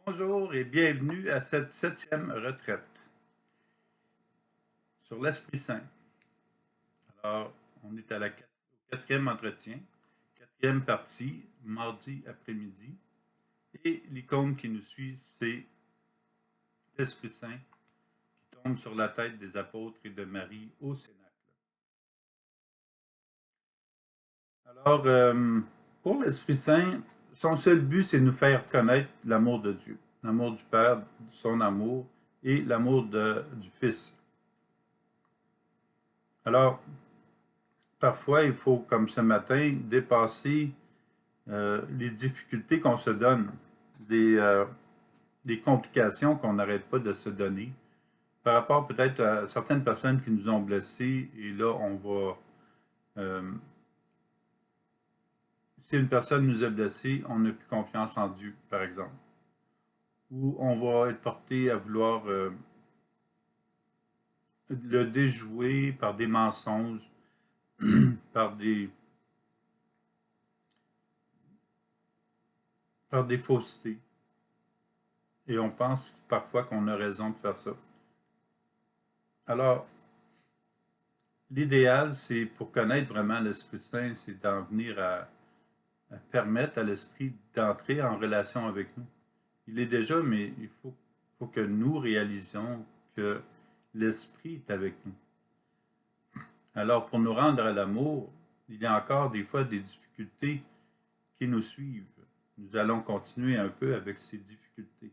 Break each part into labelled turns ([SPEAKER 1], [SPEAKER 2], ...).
[SPEAKER 1] Bonjour et bienvenue à cette 7e retraite sur l'Esprit Saint. Alors, on est au quatrième entretien, quatrième partie, mardi après-midi. Et l'icône qui nous suit, c'est l'Esprit Saint qui tombe sur la tête des apôtres et de Marie au Cénacle. Alors, pour l'Esprit Saint, son seul but, c'est de nous faire connaître l'amour de Dieu, l'amour du Père, son amour et l'amour du Fils. Alors, parfois, il faut, comme ce matin, dépasser les difficultés qu'on se donne, des complications qu'on n'arrête pas de se donner, par rapport peut-être à certaines personnes qui nous ont blessés, et là, on va... si une personne nous a blessés, on n'a plus confiance en Dieu, par exemple. Ou on va être porté à vouloir le déjouer par des mensonges, par par des faussetés. Et on pense parfois qu'on a raison de faire ça. Alors, l'idéal, c'est pour connaître vraiment l'Esprit Saint, c'est d'en venir à permettre à l'Esprit d'entrer en relation avec nous. Il est déjà, mais il faut que nous réalisions que l'Esprit est avec nous. Alors, pour nous rendre à l'amour, il y a encore des fois des difficultés qui nous suivent. Nous allons continuer un peu avec ces difficultés.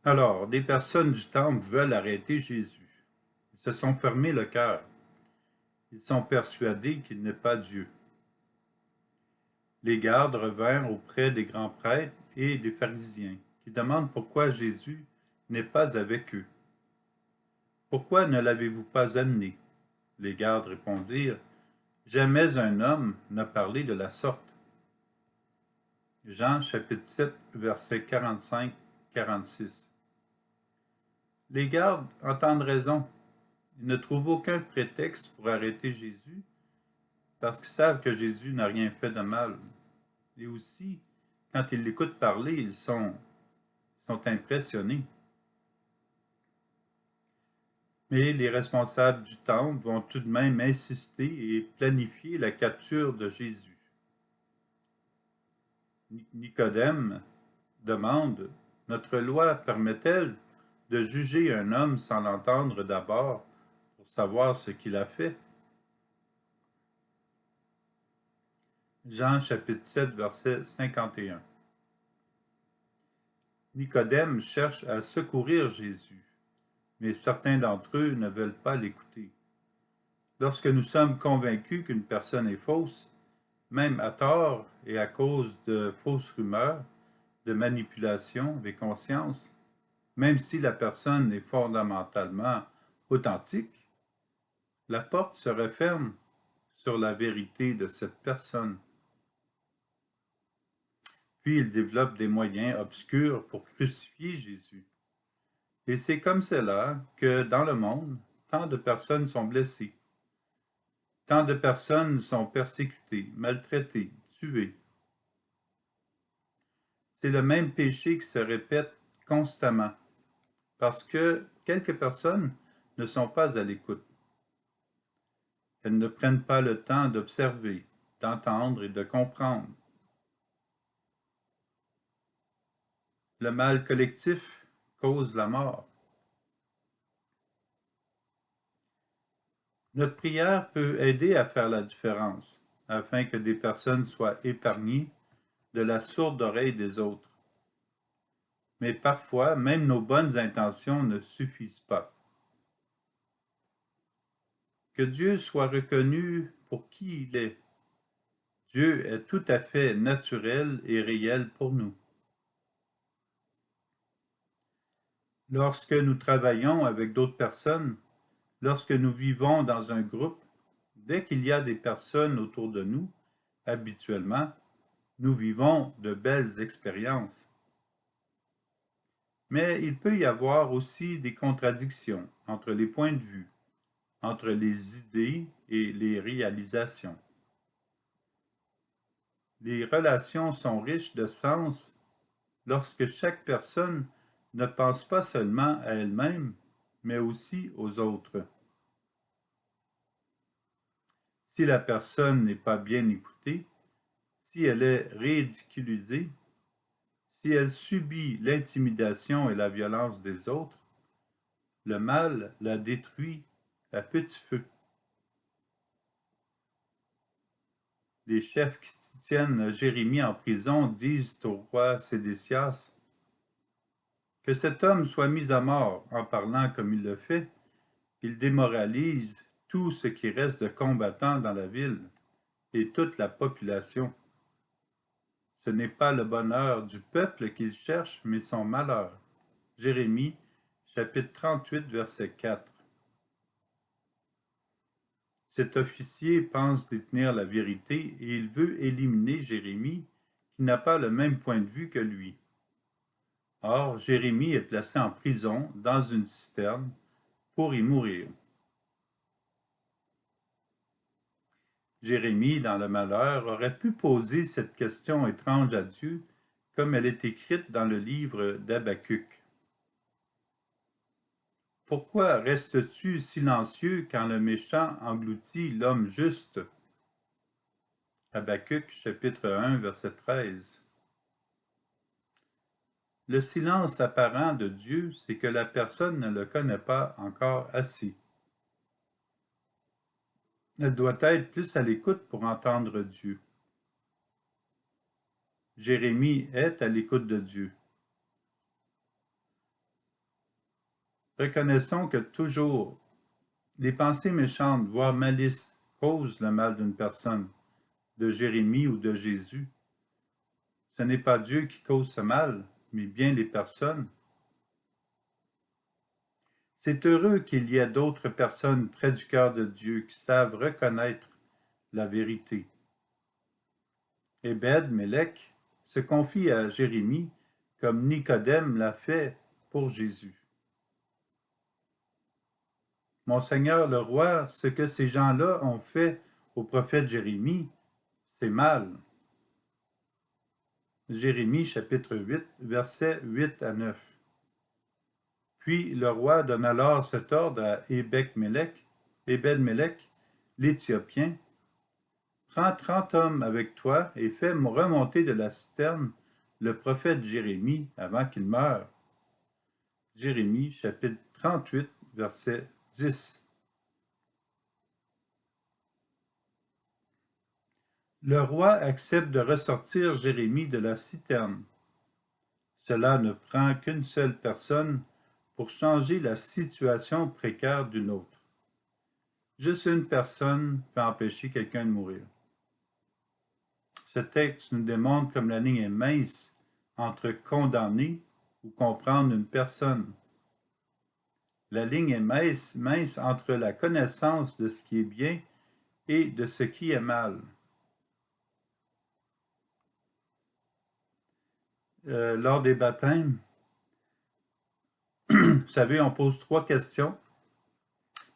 [SPEAKER 1] Alors, des personnes du temple veulent arrêter Jésus. Ils se sont fermés le cœur. Ils sont persuadés qu'il n'est pas Dieu. Les gardes revinrent auprès des grands prêtres et des pharisiens, qui demandent pourquoi Jésus n'est pas avec eux. Pourquoi ne l'avez-vous pas amené? Les gardes répondirent, jamais un homme n'a parlé de la sorte. Jean chapitre 7, versets 45-46. Les gardes entendent raison. Ils ne trouvent aucun prétexte pour arrêter Jésus parce qu'ils savent que Jésus n'a rien fait de mal. Et aussi, quand ils l'écoutent parler, ils sont impressionnés. Mais les responsables du temple vont tout de même insister et planifier la capture de Jésus. Nicodème demande, notre loi permet-elle de juger un homme sans l'entendre d'abord pour savoir ce qu'il a fait? Jean chapitre 7, verset 51. Nicodème cherche à secourir Jésus, mais certains d'entre eux ne veulent pas l'écouter. Lorsque nous sommes convaincus qu'une personne est fausse, même à tort et à cause de fausses rumeurs, de manipulation des consciences, même si la personne est fondamentalement authentique, la porte se referme sur la vérité de cette personne. Puis il développe des moyens obscurs pour crucifier Jésus. Et c'est comme cela que dans le monde, tant de personnes sont blessées, tant de personnes sont persécutées, maltraitées, tuées. C'est le même péché qui se répète constamment, parce que quelques personnes ne sont pas à l'écoute. Elles ne prennent pas le temps d'observer, d'entendre et de comprendre. Le mal collectif cause la mort. Notre prière peut aider à faire la différence, afin que des personnes soient épargnées de la sourde oreille des autres. Mais parfois, même nos bonnes intentions ne suffisent pas. Que Dieu soit reconnu pour qui il est. Dieu est tout à fait naturel et réel pour nous. Lorsque nous travaillons avec d'autres personnes, lorsque nous vivons dans un groupe, dès qu'il y a des personnes autour de nous, habituellement, nous vivons de belles expériences. Mais il peut y avoir aussi des contradictions entre les points de vue, entre les idées et les réalisations. Les relations sont riches de sens lorsque chaque personne ne pense pas seulement à elle-même, mais aussi aux autres. Si la personne n'est pas bien écoutée, si elle est ridiculisée, si elle subit l'intimidation et la violence des autres, le mal la détruit à petit feu. Les chefs qui tiennent Jérémie en prison disent au roi Sédécias que cet homme soit mis à mort. En parlant comme il le fait, il démoralise tout ce qui reste de combattants dans la ville et toute la population. Ce n'est pas le bonheur du peuple qu'il cherche, mais son malheur. Jérémie, chapitre 38, verset 4. Cet officier pense détenir la vérité et il veut éliminer Jérémie, qui n'a pas le même point de vue que lui. Or, Jérémie est placé en prison dans une citerne pour y mourir. Jérémie, dans le malheur, aurait pu poser cette question étrange à Dieu, comme elle est écrite dans le livre d'Habacuc. Pourquoi restes-tu silencieux quand le méchant engloutit l'homme juste? Habacuc, chapitre 1, verset 13. Le silence apparent de Dieu, c'est que la personne ne le connaît pas encore assez. Elle doit être plus à l'écoute pour entendre Dieu. Jérémie est à l'écoute de Dieu. Reconnaissons que toujours les pensées méchantes, voire malice, causent le mal d'une personne, de Jérémie ou de Jésus. Ce n'est pas Dieu qui cause ce mal, mais bien les personnes. C'est heureux qu'il y ait d'autres personnes près du cœur de Dieu qui savent reconnaître la vérité. Ebed-Mélec se confie à Jérémie comme Nicodème l'a fait pour Jésus. Mon Seigneur le roi, ce que ces gens-là ont fait au prophète Jérémie, c'est mal. Jérémie chapitre 8, versets 8 à 9. Puis le roi donne alors cet ordre à Ebed-Mélec, l'Éthiopien, prends 30 hommes avec toi et fais remonter de la citerne le prophète Jérémie avant qu'il meure. Jérémie chapitre 38, verset 10. Le roi accepte de ressortir Jérémie de la citerne. Cela ne prend qu'une seule personne pour changer la situation précaire d'une autre. Juste une personne peut empêcher quelqu'un de mourir. Ce texte nous démontre comme la ligne est mince entre condamner ou comprendre une personne. La ligne est mince entre la connaissance de ce qui est bien et de ce qui est mal. Lors des baptêmes, vous savez, on pose 3 questions,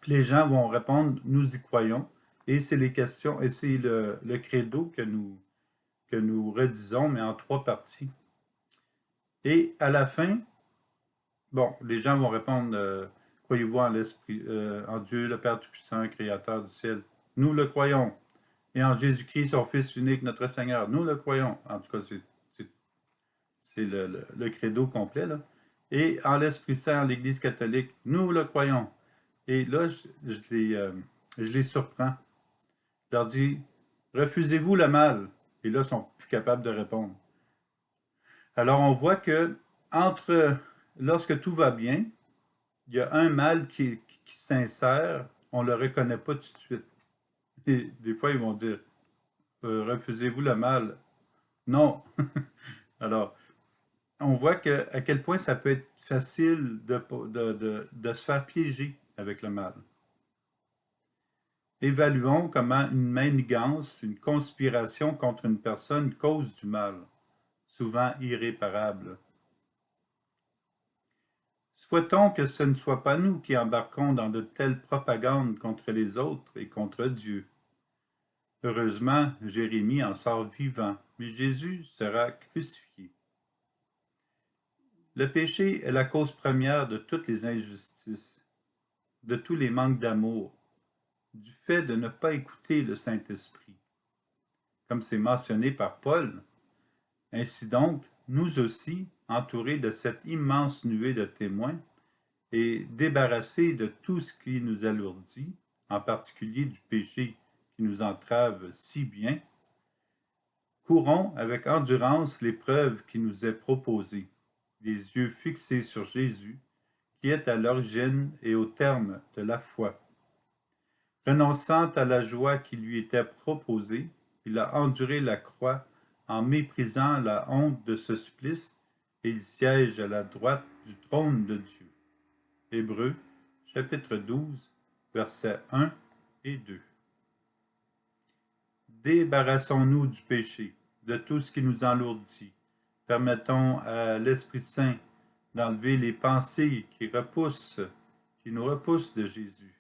[SPEAKER 1] puis les gens vont répondre « nous y croyons », et c'est les questions, et c'est le credo que nous redisons, mais en 3 parties. Et à la fin, bon, les gens vont répondre croyez-vous en l'Esprit, en Dieu, le Père Tout-Puissant, Créateur du ciel? Nous le croyons. Et en Jésus-Christ, son Fils unique, notre Seigneur. Nous le croyons. En tout cas, c'est le credo complet, là. Et en l'Esprit Saint, en l'Église catholique, nous le croyons. Et là, je les surprends. Je leur dis, refusez-vous le mal? Et là, ils sont plus capables de répondre. Alors, on voit que lorsque tout va bien, il y a un mal qui s'insère, on ne le reconnaît pas tout de suite. Et des fois, ils vont dire, refusez-vous le mal? Non. Alors, on voit à quel point ça peut être facile de se faire piéger avec le mal. Évaluons comment une manigance, une conspiration contre une personne cause du mal, souvent irréparable. Souhaitons que ce ne soit pas nous qui embarquons dans de telles propagandes contre les autres et contre Dieu. Heureusement, Jérémie en sort vivant, mais Jésus sera crucifié. Le péché est la cause première de toutes les injustices, de tous les manques d'amour, du fait de ne pas écouter le Saint-Esprit. Comme c'est mentionné par Paul, ainsi donc, nous aussi, entourés de cette immense nuée de témoins et débarrassés de tout ce qui nous alourdit, en particulier du péché qui nous entrave si bien, courons avec endurance l'épreuve qui nous est proposée, les yeux fixés sur Jésus, qui est à l'origine et au terme de la foi. Renonçant à la joie qui lui était proposée, il a enduré la croix en méprisant la honte de ce supplice, et il siège à la droite du trône de Dieu. Hébreux, chapitre 12, versets 1 et 2. Débarrassons-nous du péché, de tout ce qui nous enlourdit. Permettons à l'Esprit Saint d'enlever les pensées qui nous repoussent de Jésus,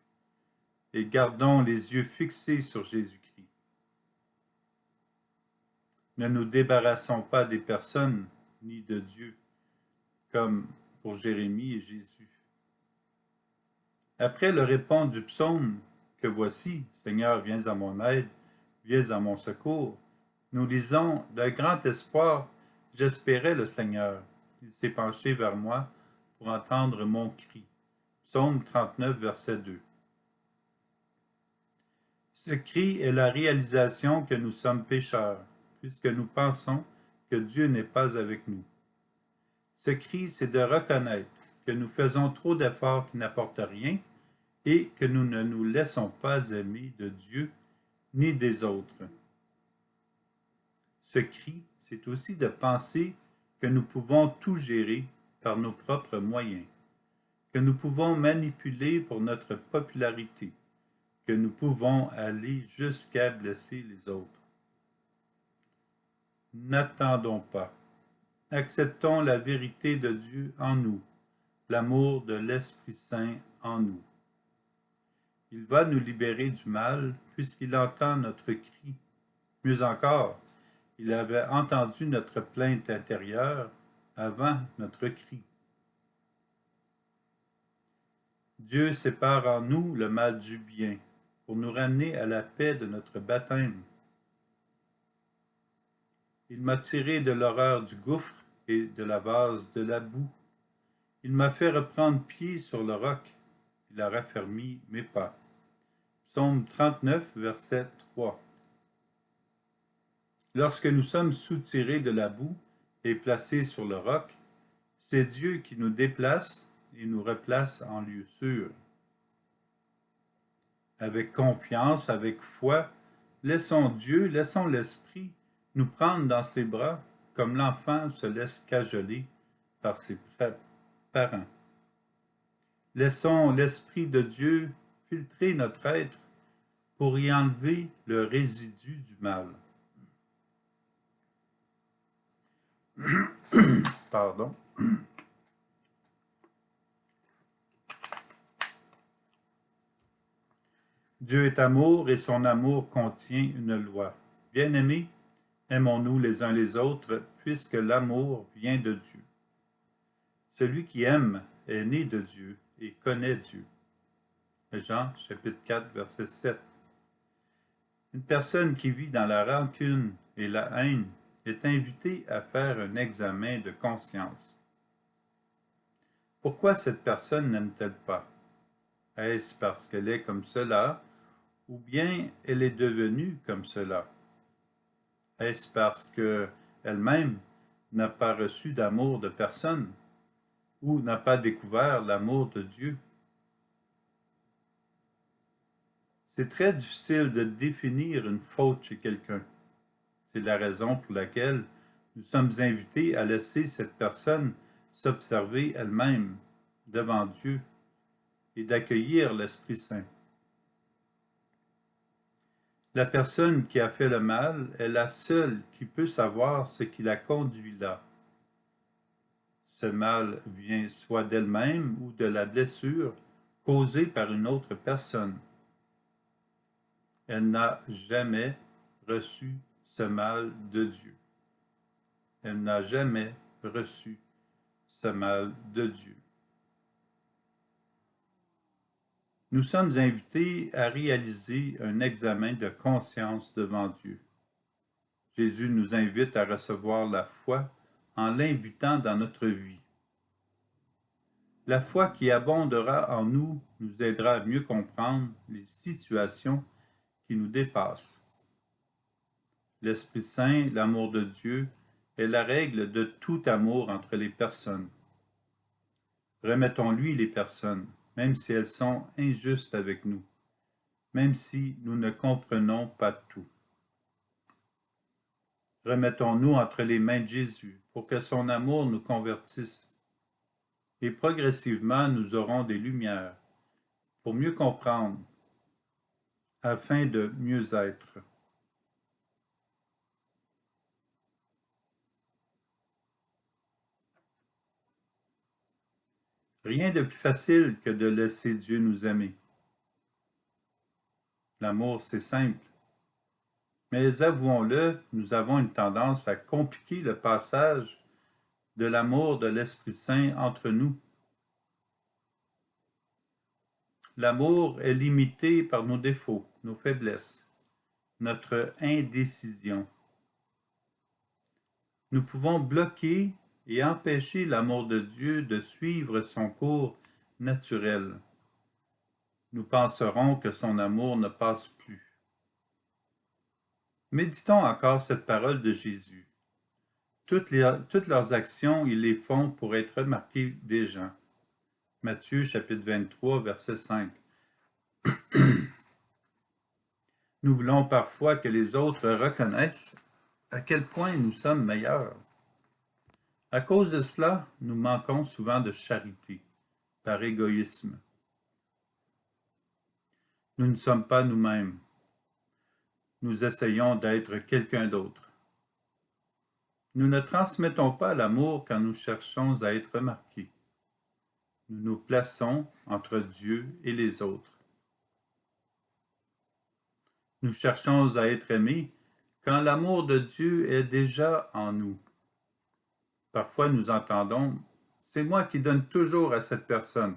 [SPEAKER 1] et gardons les yeux fixés sur Jésus-Christ. Ne nous débarrassons pas des personnes ni de Dieu, comme pour Jérémie et Jésus. Après le répondre du psaume « Que voici, Seigneur, viens à mon aide, viens à mon secours », nous lisons « D'un grand espoir, j'espérais le Seigneur. Il s'est penché vers moi pour entendre mon cri. » Psaume 39, verset 2. Ce cri est la réalisation que nous sommes pécheurs, puisque nous pensons que Dieu n'est pas avec nous. Ce cri, c'est de reconnaître que nous faisons trop d'efforts qui n'apportent rien et que nous ne nous laissons pas aimer de Dieu ni des autres. Ce cri, c'est aussi de penser que nous pouvons tout gérer par nos propres moyens, que nous pouvons manipuler pour notre popularité, que nous pouvons aller jusqu'à blesser les autres. N'attendons pas. Acceptons la vérité de Dieu en nous, l'amour de l'Esprit Saint en nous. Il va nous libérer du mal puisqu'il entend notre cri. Mieux encore, il avait entendu notre plainte intérieure avant notre cri. Dieu sépare en nous le mal du bien pour nous ramener à la paix de notre baptême. Il m'a tiré de l'horreur du gouffre et de la vase de la boue. Il m'a fait reprendre pied sur le roc. Il a raffermi mes pas. Psaume 39, verset 3. Lorsque nous sommes soutirés de la boue et placés sur le roc, c'est Dieu qui nous déplace et nous replace en lieu sûr. Avec confiance, avec foi, laissons Dieu, laissons l'Esprit nous prendre dans ses bras comme l'enfant se laisse cajoler par ses parents. Laissons l'Esprit de Dieu filtrer notre être pour y enlever le résidu du mal. Pardon. Dieu est amour et son amour contient une loi. Bien-aimés, aimons-nous les uns les autres, puisque l'amour vient de Dieu. Celui qui aime est né de Dieu et connaît Dieu. Jean, chapitre 4, verset 7. Une personne qui vit dans la rancune et la haine est invitée à faire un examen de conscience. Pourquoi cette personne n'aime-t-elle pas? Est-ce parce qu'elle est comme cela, ou bien elle est devenue comme cela? Est-ce parce qu'elle-même n'a pas reçu d'amour de personne, ou n'a pas découvert l'amour de Dieu? C'est très difficile de définir une faute chez quelqu'un. C'est la raison pour laquelle nous sommes invités à laisser cette personne s'observer elle-même devant Dieu et d'accueillir l'Esprit Saint. La personne qui a fait le mal est la seule qui peut savoir ce qui l'a conduit là. ce mal vient soit d'elle-même ou de la blessure causée par une autre personne. Elle n'a jamais reçu ce mal de Dieu. Elle n'a jamais reçu ce mal de Dieu. Nous sommes invités à réaliser un examen de conscience devant Dieu. Jésus nous invite à recevoir la foi en l'imbutant dans notre vie. La foi qui abondera en nous nous aidera à mieux comprendre les situations qui nous dépassent. L'Esprit Saint, l'amour de Dieu, est la règle de tout amour entre les personnes. Remettons-lui les personnes, même si elles sont injustes avec nous, même si nous ne comprenons pas tout. Remettons-nous entre les mains de Jésus pour que son amour nous convertisse. Et progressivement, nous aurons des lumières pour mieux comprendre, afin de mieux être. Rien de plus facile que de laisser Dieu nous aimer. L'amour, c'est simple. Mais avouons-le, nous avons une tendance à compliquer le passage de l'amour de l'Esprit Saint entre nous. L'amour est limité par nos défauts, nos faiblesses, notre indécision. Nous pouvons bloquer et empêcher l'amour de Dieu de suivre son cours naturel. Nous penserons que son amour ne passe plus. Méditons encore cette parole de Jésus. Toutes leurs actions, ils les font pour être remarqués des gens. Matthieu chapitre 23, verset 5. Nous voulons parfois que les autres reconnaissent à quel point nous sommes meilleurs. À cause de cela, nous manquons souvent de charité, par égoïsme. Nous ne sommes pas nous-mêmes. Nous essayons d'être quelqu'un d'autre. Nous ne transmettons pas l'amour quand nous cherchons à être remarqués. Nous nous plaçons entre Dieu et les autres. Nous cherchons à être aimés quand l'amour de Dieu est déjà en nous. Parfois nous entendons « c'est moi qui donne toujours à cette personne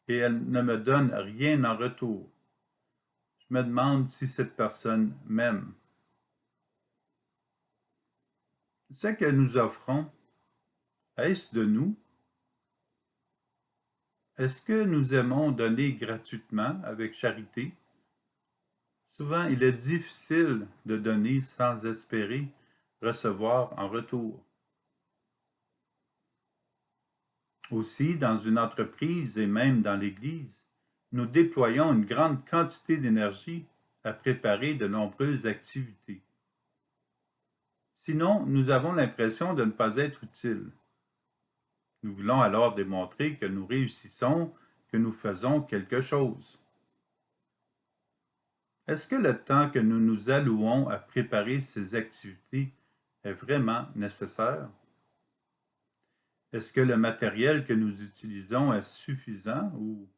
[SPEAKER 1] et elle ne me donne rien en retour. Je me demande si cette personne m'aime. » Ce que nous offrons, est-ce de nous? Est-ce que nous aimons donner gratuitement avec charité? Souvent, il est difficile de donner sans espérer recevoir en retour. Aussi, dans une entreprise et même dans l'Église, nous déployons une grande quantité d'énergie à préparer de nombreuses activités. Sinon, nous avons l'impression de ne pas être utiles. Nous voulons alors démontrer que nous réussissons, que nous faisons quelque chose. Est-ce que le temps que nous nous allouons à préparer ces activités est vraiment nécessaire? Est-ce que le matériel que nous utilisons est suffisant ou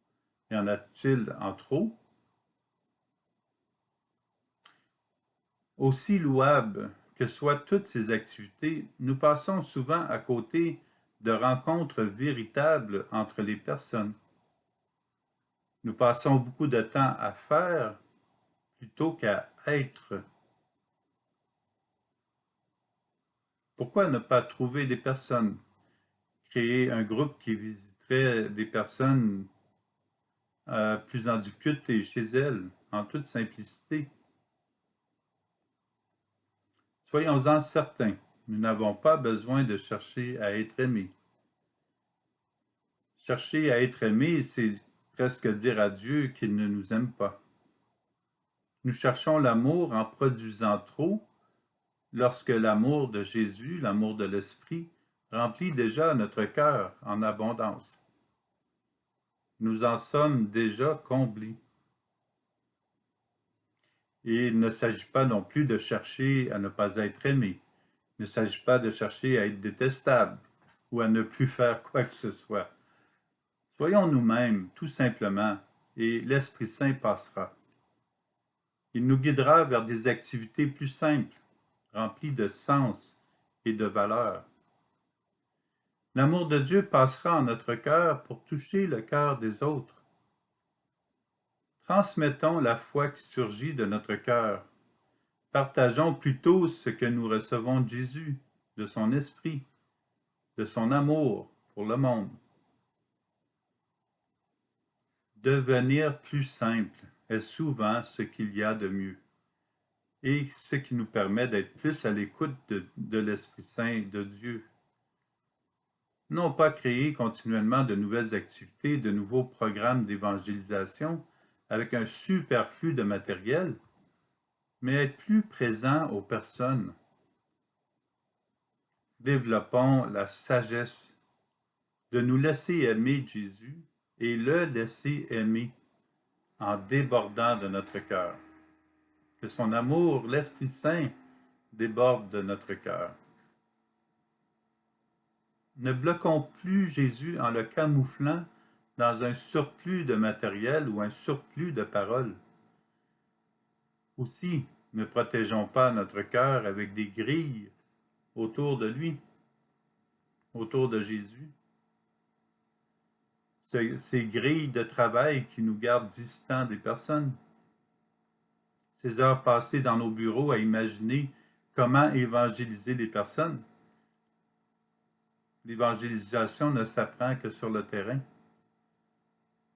[SPEAKER 1] y en a-t-il en trop? Aussi louables que soient toutes ces activités, nous passons souvent à côté de rencontres véritables entre les personnes. Nous passons beaucoup de temps à faire plutôt qu'à être. Pourquoi ne pas trouver des personnes, créer un groupe qui visiterait des personnes plus en difficulté chez elles, en toute simplicité? Soyons-en certains, nous n'avons pas besoin de chercher à être aimés. Chercher à être aimé, c'est presque dire à Dieu qu'il ne nous aime pas. Nous cherchons l'amour en produisant trop, lorsque l'amour de Jésus, l'amour de l'Esprit, remplit déjà notre cœur en abondance. Nous en sommes déjà comblés. Et il ne s'agit pas non plus de chercher à ne pas être aimé. Il ne s'agit pas de chercher à être détestable. ou à ne plus faire quoi que ce soit. Soyons nous-mêmes, tout simplement, et l'Esprit Saint passera. Il nous guidera vers des activités plus simples, remplies de sens et de valeur. L'amour de Dieu passera en notre cœur pour toucher le cœur des autres. Transmettons la foi qui surgit de notre cœur. Partageons plutôt ce que nous recevons de Jésus, de son esprit, de son amour pour le monde. Devenir plus simple est souvent ce qu'il y a de mieux et ce qui nous permet d'être plus à l'écoute de l'Esprit Saint de Dieu. Non pas créer continuellement de nouvelles activités, de nouveaux programmes d'évangélisation avec un superflu de matériel, mais être plus présent aux personnes. Développons la sagesse de nous laisser aimer Jésus et le laisser aimer en débordant de notre cœur. Que son amour, l'Esprit Saint, déborde de notre cœur. Ne bloquons plus Jésus en le camouflant dans un surplus de matériel ou un surplus de paroles. Aussi, ne protégeons pas notre cœur avec des grilles autour de lui, autour de Jésus. Ces grilles de travail qui nous gardent distants des personnes. Ces heures passées dans nos bureaux à imaginer comment évangéliser les personnes. L'évangélisation ne s'apprend que sur le terrain.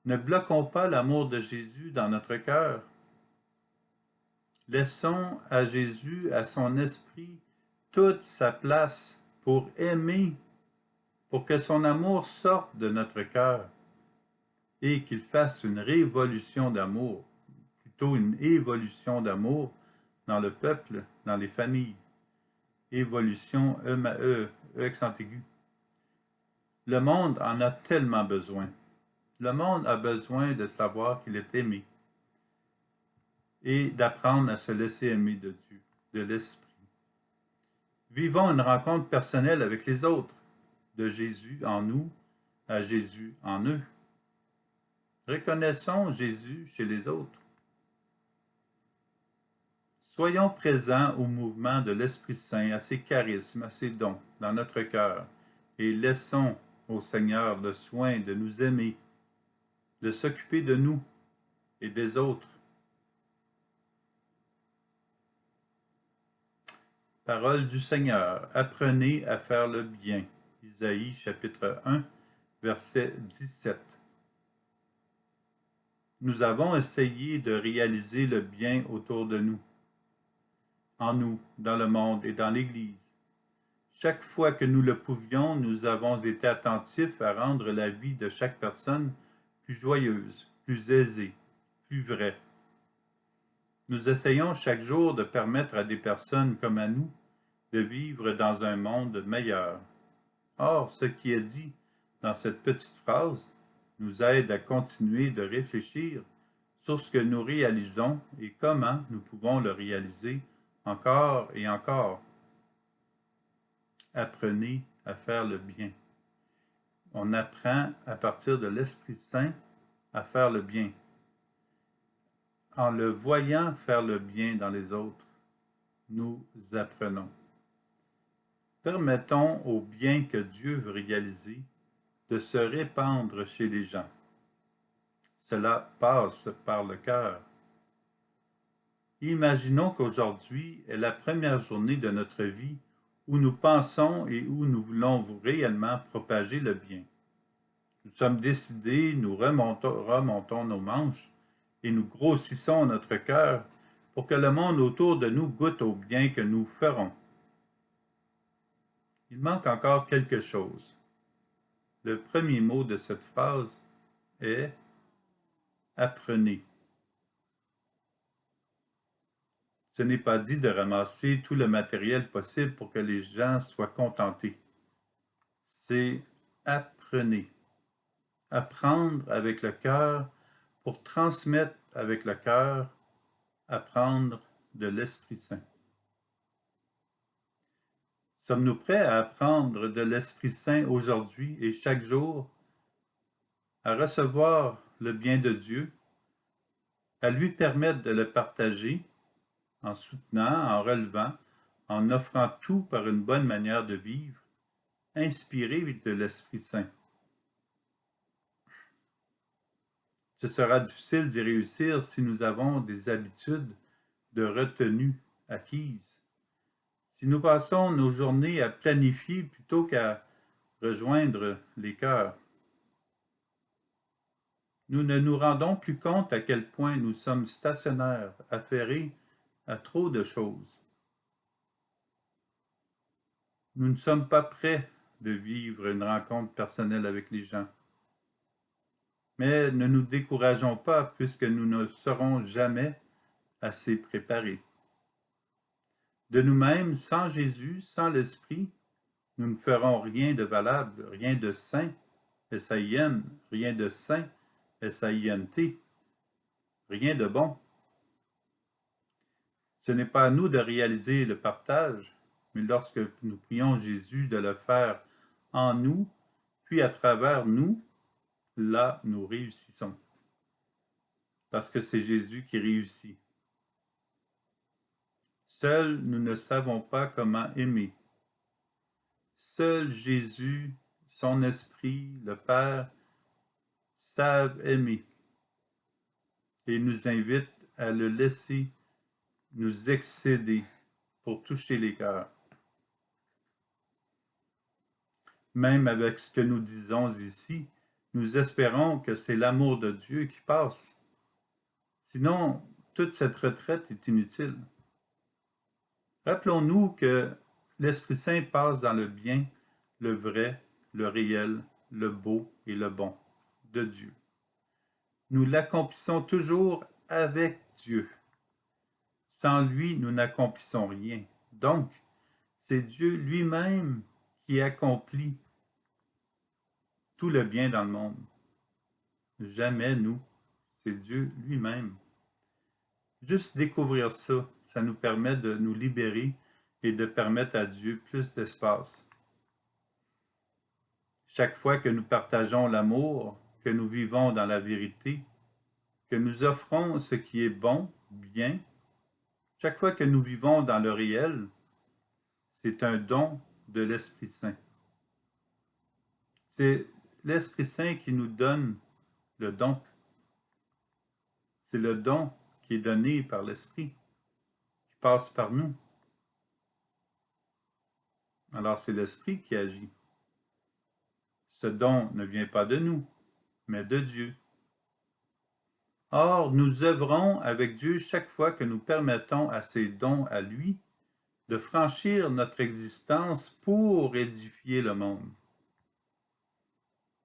[SPEAKER 1] Ne bloquons pas l'amour de Jésus dans notre cœur. Laissons à Jésus, à son esprit, toute sa place pour aimer, pour que son amour sorte de notre cœur et qu'il fasse une révolution d'amour, plutôt une évolution d'amour dans le peuple, dans les familles. Évolution, E accent aigu. Le monde en a tellement besoin. Le monde a besoin de savoir qu'il est aimé et d'apprendre à se laisser aimer de Dieu, de l'Esprit. Vivons une rencontre personnelle avec les autres, de Jésus en nous à Jésus en eux. Reconnaissons Jésus chez les autres. Soyons présents au mouvement de l'Esprit Saint, à ses charismes, à ses dons dans notre cœur, et laissons au Seigneur le soin de nous aimer, de s'occuper de nous et des autres. Parole du Seigneur, apprenez à faire le bien. Isaïe chapitre 1, verset 17. Nous avons essayé de réaliser le bien autour de nous, en nous, dans le monde et dans l'Église. Chaque fois que nous le pouvions, nous avons été attentifs à rendre la vie de chaque personne plus joyeuse, plus aisée, plus vraie. Nous essayons chaque jour de permettre à des personnes comme à nous de vivre dans un monde meilleur. Or, ce qui est dit dans cette petite phrase nous aide à continuer de réfléchir sur ce que nous réalisons et comment nous pouvons le réaliser encore et encore. Apprenez à faire le bien. On apprend à partir de l'Esprit Saint à faire le bien. En le voyant faire le bien dans les autres, nous apprenons. Permettons au bien que Dieu veut réaliser de se répandre chez les gens. Cela passe par le cœur. Imaginons qu'aujourd'hui est la première journée de notre vie où nous pensons et où nous voulons réellement propager le bien. Nous sommes décidés, nous remontons nos manches et nous grossissons notre cœur pour que le monde autour de nous goûte au bien que nous ferons. Il manque encore quelque chose. Le premier mot de cette phrase est « apprenez ». Ce n'est pas dit de ramasser tout le matériel possible pour que les gens soient contentés. C'est apprenez. Apprendre avec le cœur pour transmettre avec le cœur, apprendre de l'Esprit Saint. Sommes-nous prêts à apprendre de l'Esprit Saint aujourd'hui et chaque jour, à recevoir le bien de Dieu, à lui permettre de le partager en soutenant, en relevant, en offrant tout par une bonne manière de vivre, inspiré de l'Esprit Saint? Ce sera difficile d'y réussir si nous avons des habitudes de retenue acquises. Si nous passons nos journées à planifier plutôt qu'à rejoindre les cœurs, nous ne nous rendons plus compte à quel point nous sommes stationnaires, affairés à trop de choses. Nous ne sommes pas prêts de vivre une rencontre personnelle avec les gens. Mais ne nous décourageons pas puisque nous ne serons jamais assez préparés. De nous-mêmes, sans Jésus, sans l'Esprit, nous ne ferons rien de valable, rien de saint, S-A-I-N, rien de saint, S-A-I-N-T, rien de bon. Ce n'est pas à nous de réaliser le partage, mais lorsque nous prions Jésus de le faire en nous, puis à travers nous, là, nous réussissons. Parce que c'est Jésus qui réussit. Seuls, nous ne savons pas comment aimer. Seul Jésus, son Esprit, le Père, savent aimer et nous invitent à le laisser nous excéder pour toucher les cœurs. Même avec ce que nous disons ici, nous espérons que c'est l'amour de Dieu qui passe. Sinon, toute cette retraite est inutile. Rappelons-nous que l'Esprit Saint passe dans le bien, le vrai, le réel, le beau et le bon de Dieu. Nous l'accomplissons toujours avec Dieu. Sans lui, nous n'accomplissons rien. Donc, c'est Dieu lui-même qui accomplit tout le bien dans le monde. Jamais nous, c'est Dieu lui-même. Juste découvrir ça, ça nous permet de nous libérer et de permettre à Dieu plus d'espace. Chaque fois que nous partageons l'amour, que nous vivons dans la vérité, que nous offrons ce qui est bon, bien, chaque fois que nous vivons dans le réel, c'est un don de l'Esprit Saint. C'est l'Esprit Saint qui nous donne le don. C'est le don qui est donné par l'Esprit, qui passe par nous. Alors c'est l'Esprit qui agit. Ce don ne vient pas de nous, mais de Dieu. Or, nous œuvrons avec Dieu chaque fois que nous permettons à ces dons à lui de franchir notre existence pour édifier le monde.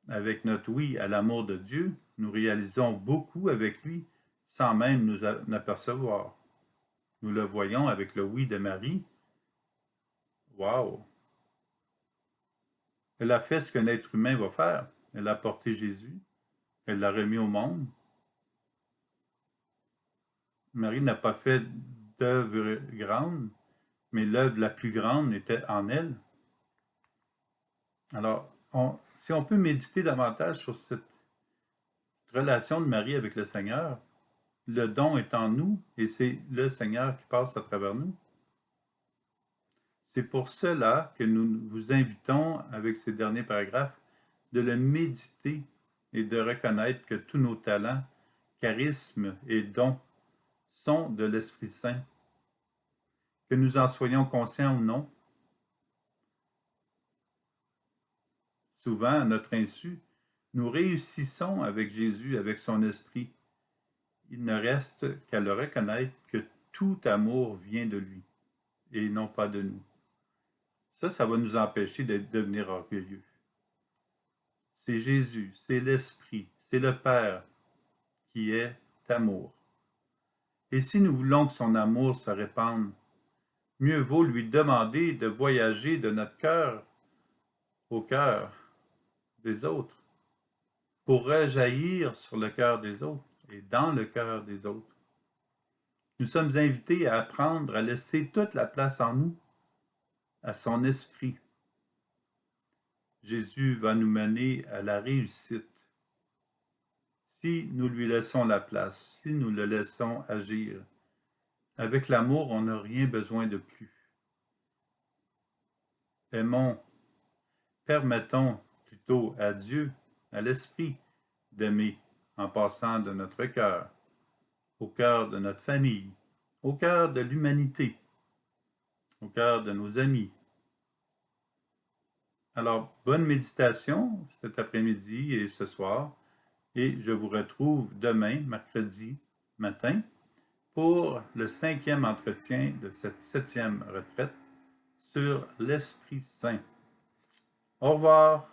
[SPEAKER 1] Avec notre oui à l'amour de Dieu, nous réalisons beaucoup avec lui sans même nous en apercevoir. Nous le voyons avec le oui de Marie. Wow! Elle a fait ce qu'un être humain va faire. Elle a porté Jésus. Elle l'a remis au monde. Marie n'a pas fait d'œuvre grande, mais l'œuvre la plus grande était en elle. Alors, si on peut méditer davantage sur cette relation de Marie avec le Seigneur, le don est en nous et c'est le Seigneur qui passe à travers nous. C'est pour cela que nous vous invitons, avec ces derniers paragraphes, de le méditer et de reconnaître que tous nos talents, charismes et dons sont de l'Esprit Saint. Que nous en soyons conscients ou non, souvent, à notre insu, nous réussissons avec Jésus, avec son Esprit. Il ne reste qu'à le reconnaître que tout amour vient de lui et non pas de nous. Ça va nous empêcher de devenir orgueilleux. C'est Jésus, c'est l'Esprit, c'est le Père qui est amour. Et si nous voulons que son amour se répande, mieux vaut lui demander de voyager de notre cœur au cœur des autres, pour rejaillir sur le cœur des autres et dans le cœur des autres. Nous sommes invités à apprendre à laisser toute la place en nous à son esprit. Jésus va nous mener à la réussite. Si nous lui laissons la place, si nous le laissons agir, avec l'amour, on n'a rien besoin de plus. Aimons, permettons plutôt à Dieu, à l'Esprit, d'aimer en passant de notre cœur, au cœur de notre famille, au cœur de l'humanité, au cœur de nos amis. Alors, bonne méditation cet après-midi et ce soir, et je vous retrouve demain, mercredi matin, pour le 5e entretien de cette 7e retraite sur l'Esprit Saint. Au revoir.